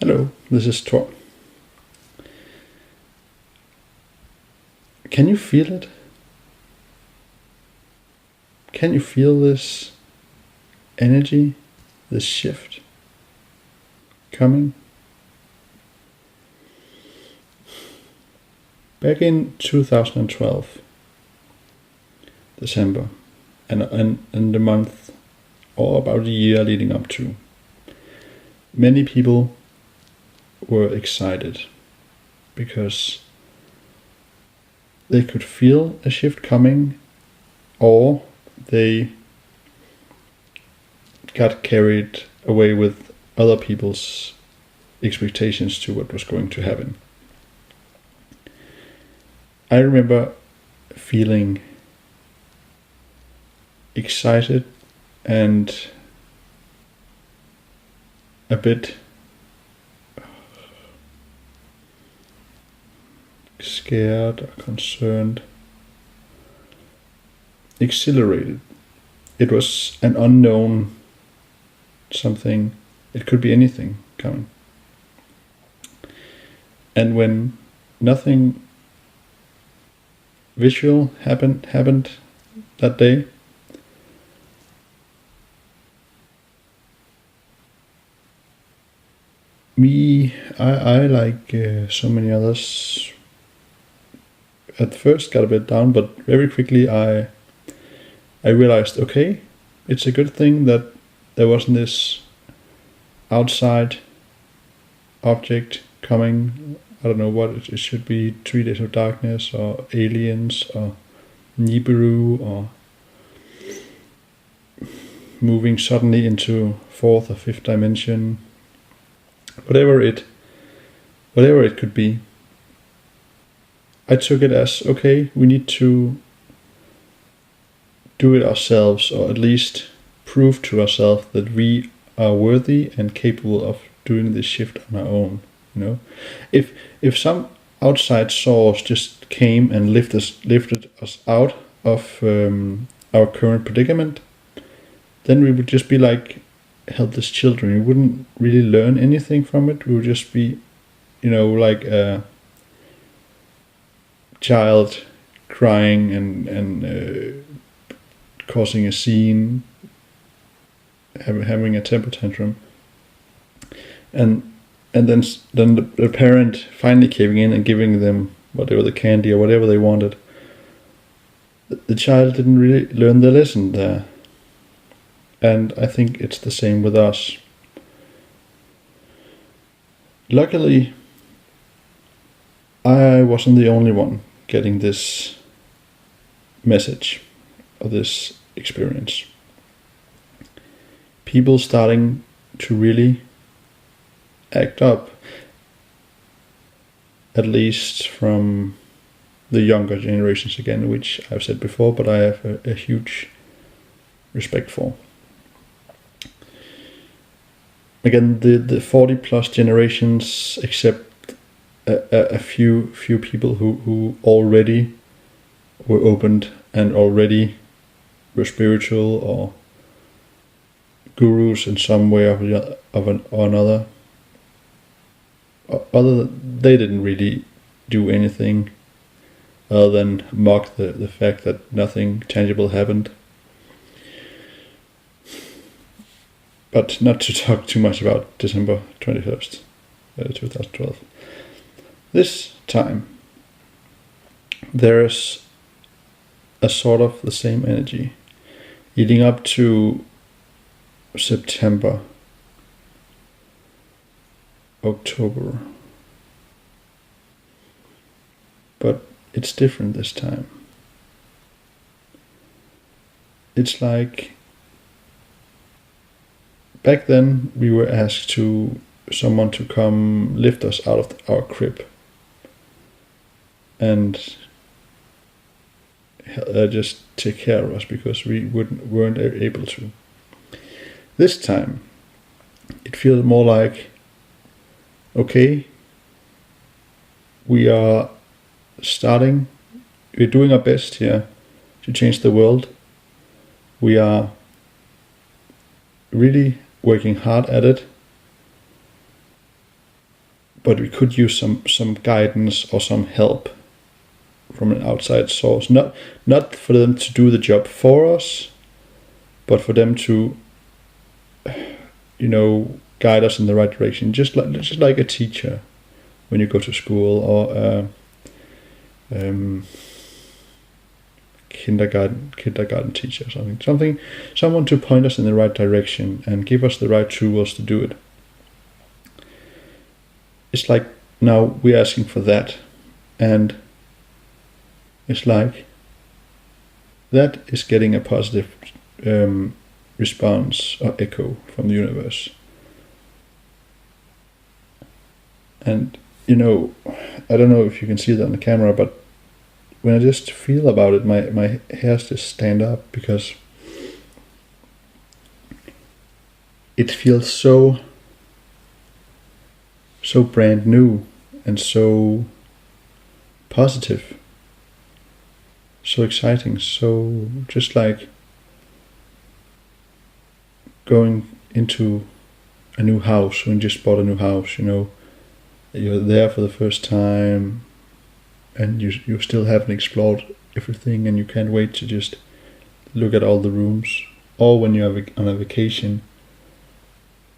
Hello, this is Tor. Can you feel it? Can you feel this energy, this shift coming? Back in 2012, December, and the month, or about a year leading up to, many people were excited because they could feel a shift coming, or they got carried away with other people's expectations to what was going to happen. I remember feeling excited and a bit scared or concerned, exhilarated. It was an unknown something. It could be anything coming. And when nothing visual happened that day, I like so many others, at first got a bit down, but very quickly I realized, okay, it's a good thing that there wasn't this outside object coming. I don't know what it should be, 3 Days of Darkness or aliens or Nibiru, or moving suddenly into 4th or 5th dimension, whatever it could be. I took it as, okay, we need to do it ourselves, or at least prove to ourselves that we are worthy and capable of doing this shift on our own. You know, if some outside source just came and lifted us out of our current predicament, then we would just be like helpless children. We wouldn't really learn anything from it. We would just be, like a child crying and causing a scene, having a temper tantrum, and then the parent finally caving in and giving them whatever, the candy or whatever they wanted. The child didn't really learn the lesson there, and I think it's the same with us. Luckily, I wasn't the only one getting this message or this experience. People starting to really act up, at least from the younger generations again, which I've said before, but I have a huge respect for. Again, the 40 plus generations, except a few people who already were opened and already were spiritual or gurus in some way or another. They didn't really do anything other than mock the fact that nothing tangible happened. But not to talk too much about December 21st, 2012. This time, there's a sort of the same energy leading up to September, October. But it's different this time. It's like back then we were asked to someone to come lift us out of our crib and just take care of us because we weren't able to. This time, it feels more like, okay, we are we're doing our best here to change the world. We are really working hard at it. but we could use some guidance or some help from an outside source. Not for them to do the job for us, but for them to, guide us in the right direction. Just like a teacher when you go to school, or kindergarten teacher or something, someone to point us in the right direction and give us the right tools to do it. It's like now we're asking for that, and it's like that is getting a positive response or echo from the universe. And I don't know if you can see that on the camera, but when I just feel about it, my hairs just stand up, because it feels so brand new and so positive, so exciting, so just like going into a new house. When you just bought a new house, you're there for the first time, and you still haven't explored everything, and you can't wait to just look at all the rooms. Or when you're on a vacation,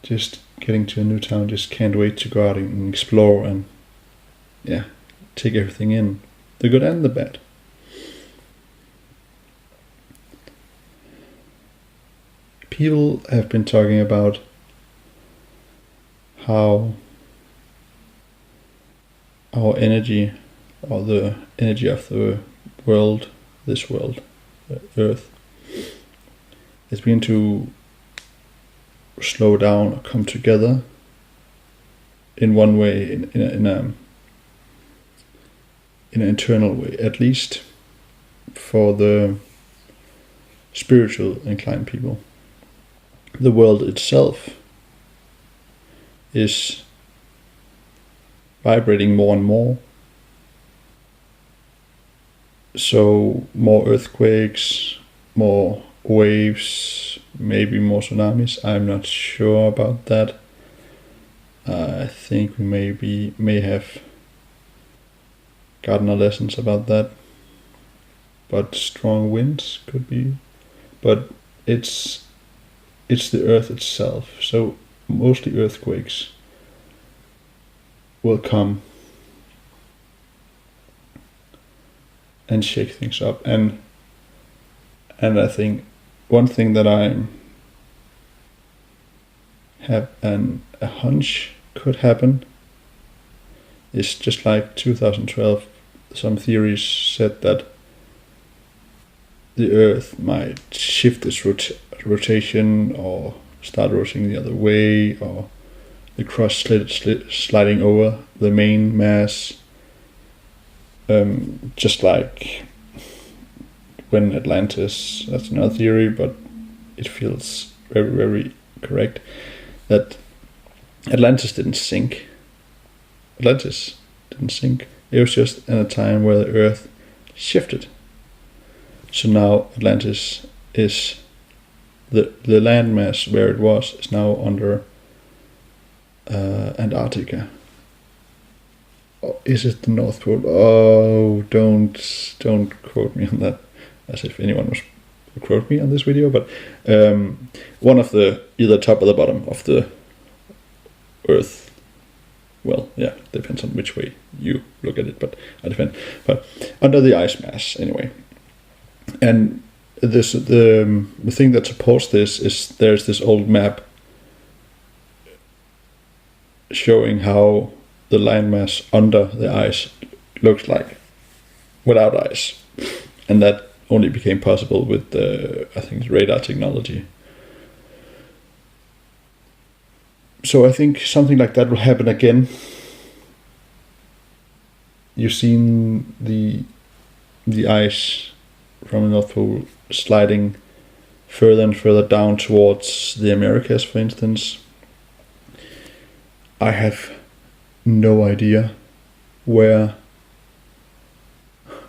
just getting to a new town, just can't wait to go out and explore and take everything in, the good and the bad. People have been talking about how our energy, or the energy of the world, this world, the Earth, is beginning to slow down or come together in one way, in an internal way, at least for the spiritual inclined people. The world itself is vibrating more and more. So more earthquakes, more waves, maybe more tsunamis. I'm not sure about that. I think we may have gotten our lessons about that. But strong winds could be. But it's the earth itself. So mostly earthquakes will come and shake things up. And I think one thing that I have a hunch could happen is just like 2012, some theories said that the Earth might shift its rotation or start rotating the other way, or the crust sliding over the main mass, just like when Atlantis, that's another theory, but it feels very, very correct, that Atlantis didn't sink. It was just in a time where the Earth shifted. So now Atlantis is the landmass where it was is now under Antarctica. Is it the North Pole? Oh, don't quote me on that, as if anyone was to quote me on this video. But one of the either top or the bottom of the Earth. Well, yeah, depends on which way you look at it, but I depend. But under the ice mass, anyway. And this the thing that supports this is there's this old map showing how the landmass under the ice looks like without ice, and that only became possible with I think radar technology. So I think something like that will happen again. You've seen the ice from the North Pole sliding further and further down towards the Americas, for instance. I have no idea where,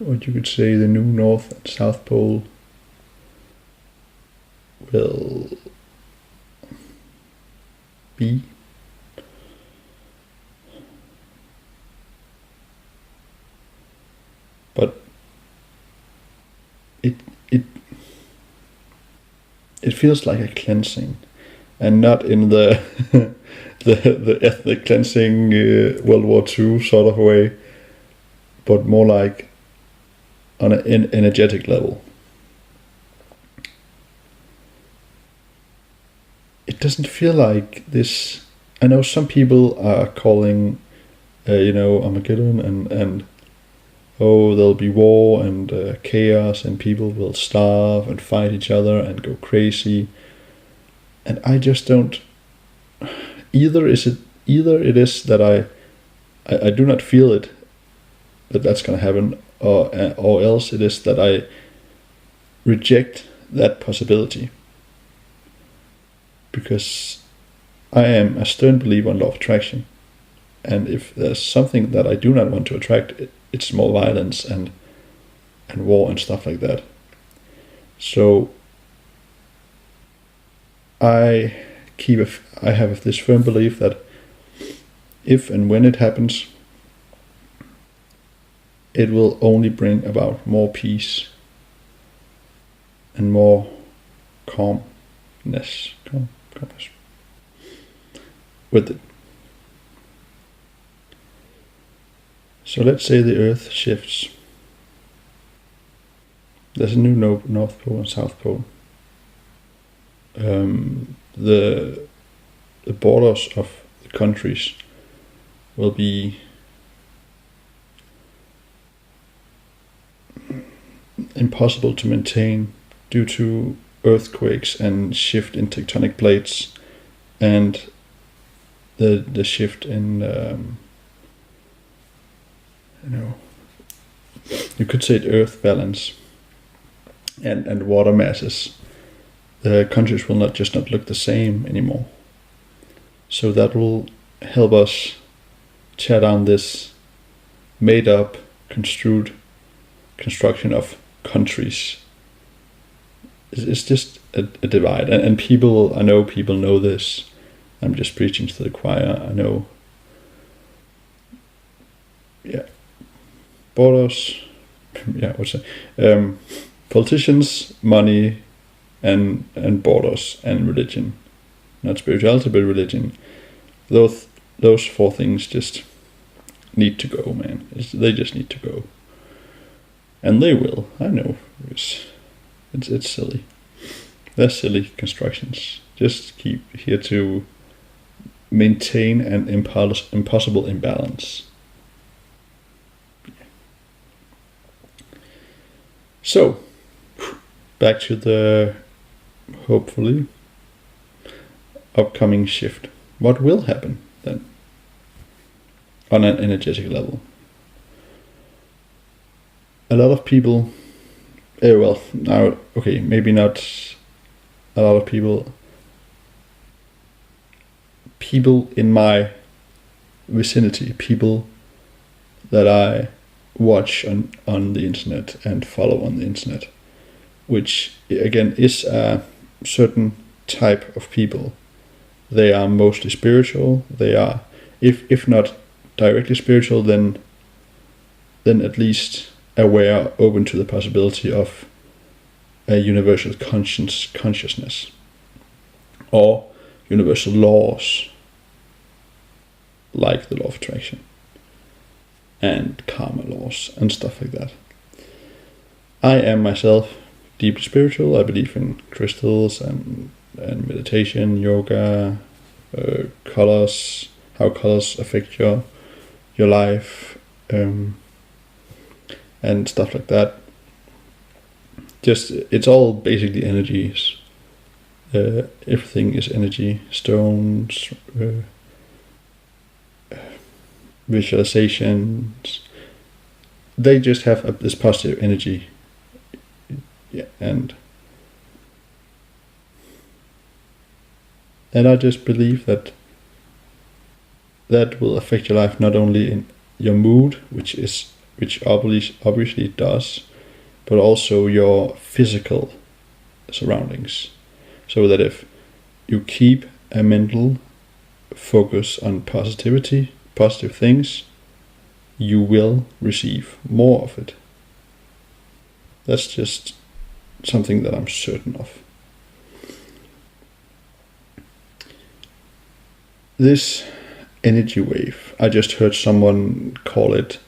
what you could say, the new North and South Pole will be. it it it feels like a cleansing, and not in the the ethnic cleansing World War II sort of way, but more like on an energetic level. It doesn't feel like this. I know some people are calling, Armageddon and oh, there'll be war and chaos and people will starve and fight each other and go crazy. And I just don't. Either it is that I do not feel it, that's gonna happen, or else it is that I reject that possibility. Because I am a stern believer in law of attraction, and if there's something that I do not want to attract, it's more violence and war and stuff like that. So I have this firm belief that if and when it happens, it will only bring about more peace and more calmness with it. So let's say the Earth shifts. There's a new North Pole and South Pole. The borders of the countries will be impossible to maintain due to earthquakes and shift in tectonic plates, and the shift in you could say earth balance and water masses. The countries will not look the same anymore. So that will help us tear down this made up, construed construction of countries. It's just a divide, and people. I know people know this. I'm just preaching to the choir. I know. Yeah. Borders. Yeah. What's it? Politicians, money, and borders and religion. Not spirituality, but religion. Those four things just need to go, man. They just need to go, and they will. I know. It's silly. They're silly constructions. Just keep here to maintain an impossible imbalance. So, back to the hopefully upcoming shift. What will happen then on an energetic level? A lot of people, maybe not a lot of people. People in my vicinity, people that I watch on the internet and follow on the internet, which again is a certain type of people. They are mostly spiritual. They are, if not directly spiritual, then at least aware, open to the possibility of a universal consciousness or universal laws like the law of attraction and karma laws and stuff like that. I am myself deeply spiritual. I believe in crystals and meditation, yoga, colors, how colors affect your life, and stuff like that. Just, it's all basically energies. Everything is energy. Stones, visualizations, they just have this positive energy. Yeah, and I just believe that will affect your life, not only in your mood, which obviously it does, but also your physical surroundings. So that if you keep a mental focus on positive things, you will receive more of it. That's just something that I'm certain of. This energy wave, I just heard someone call it,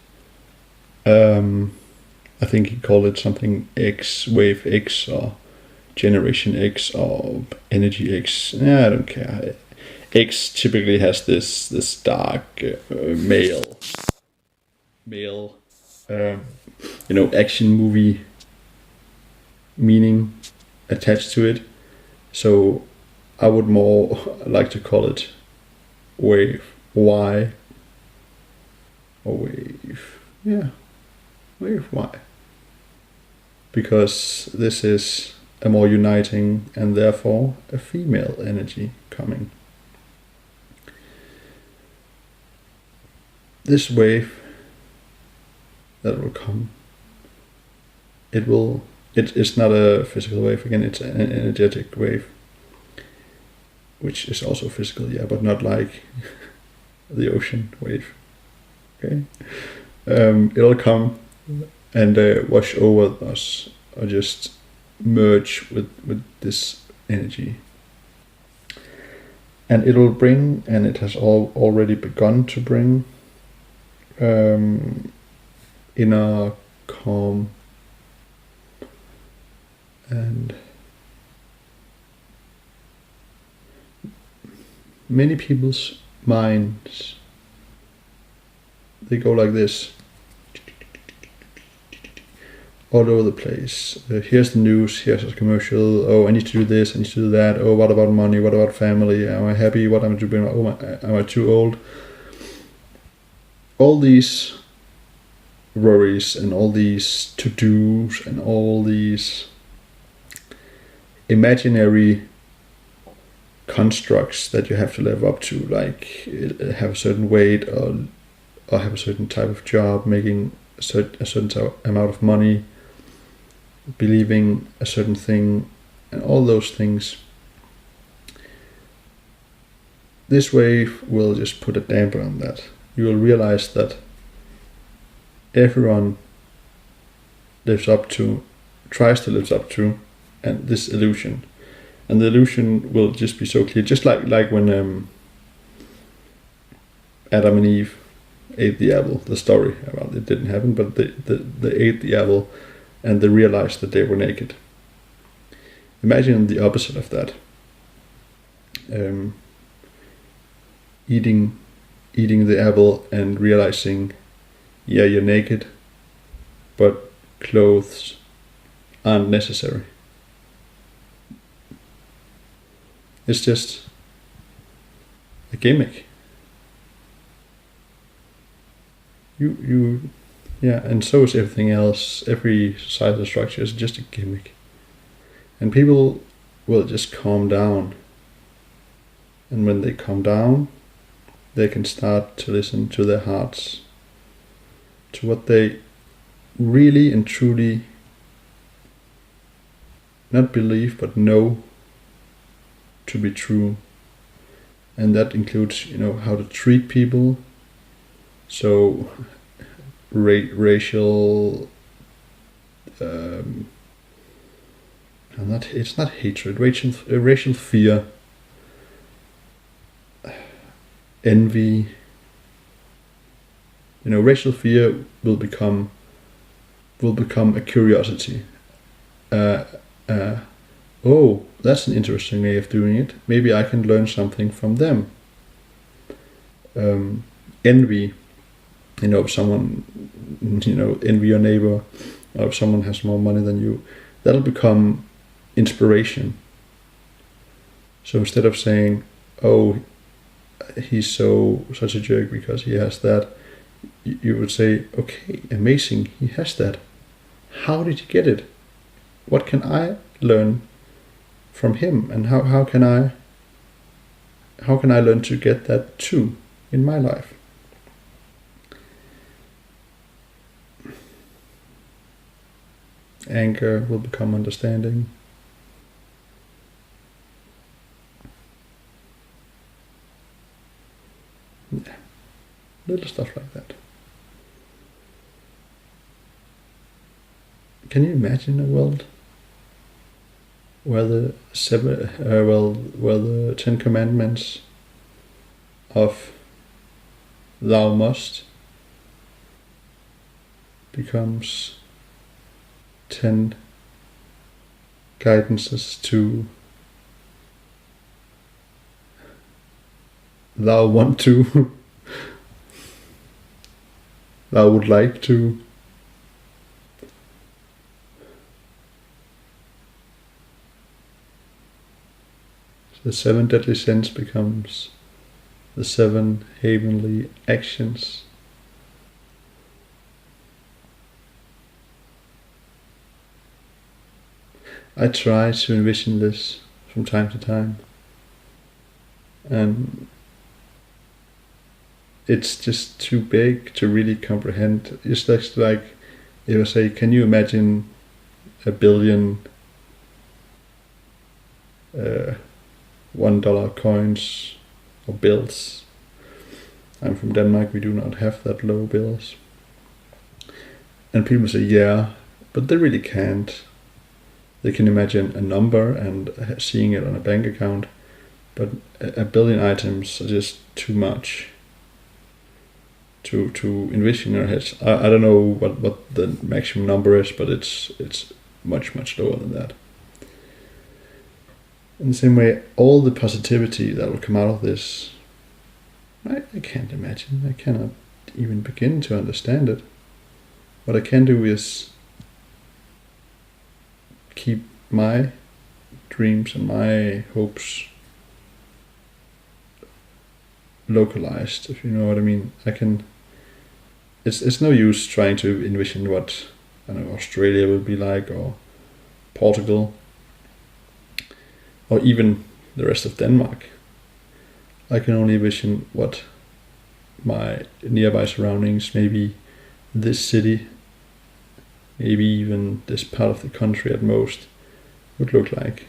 I think he called it something X, wave X, or generation X, or energy X. Yeah, I don't care. X typically has this dark male, action movie meaning attached to it. So I would more like to call it wave Y, or wave, yeah, wave Y, because this is a more uniting and therefore a female energy coming. This wave that will come, it's not a physical wave again, it's an energetic wave, which is also physical, yeah, but not like the ocean wave. Okay, it'll come and wash over us, or just merge with this energy, and it'll bring, and it has already begun to bring, inner calm and many people's minds, they go like this, all over the place. Here's the news, here's a commercial, oh, I need to do this, I need to do that, oh, what about money, what about family, am I happy, what am I doing, oh, am I too old? All these worries and all these to-dos and all these imaginary constructs that you have to live up to, like have a certain weight, or have a certain type of job, making a certain amount of money, believing a certain thing, and all those things. This wave will just put a damper on that. You will realize that everyone tries to live up to, and this illusion. And the illusion will just be so clear, just like when Adam and Eve ate the apple. The story about it didn't happen, but they ate the apple and they realized that they were naked. Imagine the opposite of that. Eating the apple and realizing, yeah, you're naked, but clothes aren't necessary. It's just a gimmick. And so is everything else. Every societal structure is just a gimmick. And people will just calm down. And when they calm down, they can start to listen to their hearts, to what they really and truly not believe but know to be true. And that includes, how to treat people. So racial, it's not hatred, racial fear, envy. Racial fear will become a curiosity. Oh, that's an interesting way of doing it. Maybe I can learn something from them. Envy, if someone, envy your neighbor, or if someone has more money than you, that'll become inspiration. So instead of saying, oh, he's such a jerk because he has that, you would say, okay, amazing, he has that. How did he get it? What can I learn from him? And how can I learn to get that too in my life? Anger will become understanding. Yeah. Little stuff like that. Can you imagine a world where the where the 10 Commandments of thou must becomes 10 guidances to thou want to, thou would like to. The 7 deadly sins becomes the 7 heavenly actions. I try to envision this from time to time, and it's just too big to really comprehend. It's just like if I say, can you imagine a billion $1 coins or bills? I'm from Denmark, we do not have that low bills. And people say, yeah, but they really can't. They can imagine a number and seeing it on a bank account, but a billion items are just too much to envision in our heads. I don't know what the maximum number is, but it's much lower than that. In the same way, all the positivity that will come out of this, I can't imagine. I cannot even begin to understand it. What I can do is keep my dreams and my hopes localized, if you know what I mean. It's no use trying to envision what, I don't know, Australia will be like, or Portugal, or even the rest of Denmark. I can only envision what my nearby surroundings, maybe this city, maybe even this part of the country at most, would look like.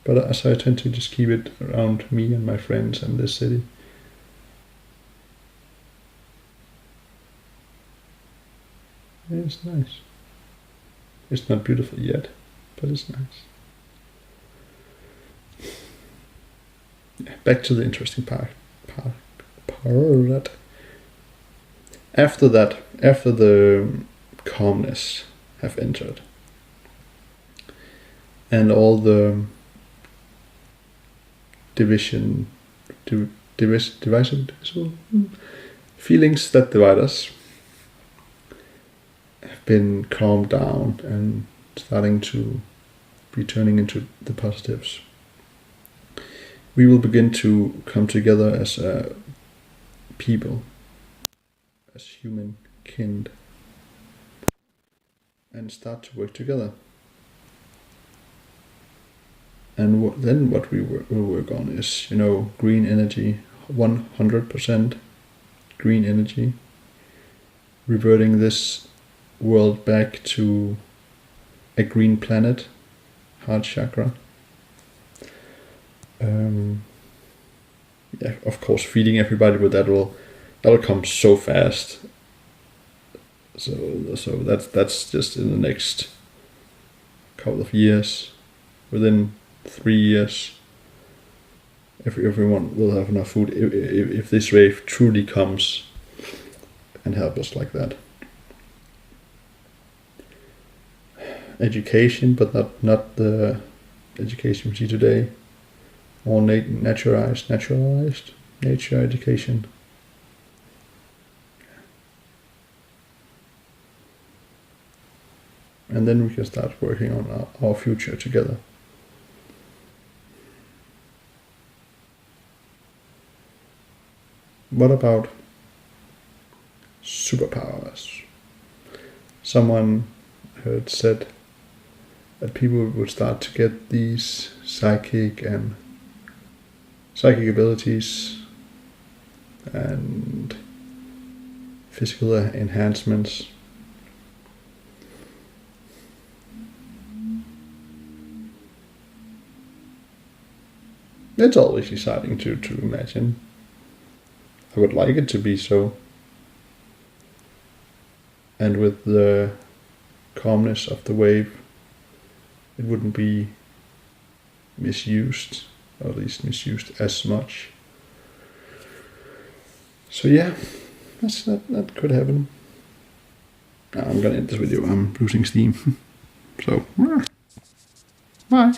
But as I tend to just keep it around me and my friends and this city. It's nice. It's not beautiful yet, but it's nice. Yeah, back to the interesting part. After the calmness have entered, and all the divisive feelings that divide us have been calmed down and starting to be turning into the positives, we will begin to come together as a people, as human kind, and start to work together. And then what we will work on is, green energy, 100% green energy, reverting this world back to a green planet, heart chakra. Yeah, of course, feeding everybody with that'll come so fast. So that's just in the next couple of years. Within 3 years, everyone will have enough food if this wave truly comes and help us like that. Education, but not the education we see today. More naturalized nature education. And then we can start working on our future together. What about superpowers? Someone heard said that people would start to get these psychic abilities and physical enhancements. It's always exciting to imagine. I would like it to be so. And with the calmness of the wave, it wouldn't be misused, or at least misused as much. So yeah, that could happen. I'm gonna end this video. I'm losing steam. So, bye.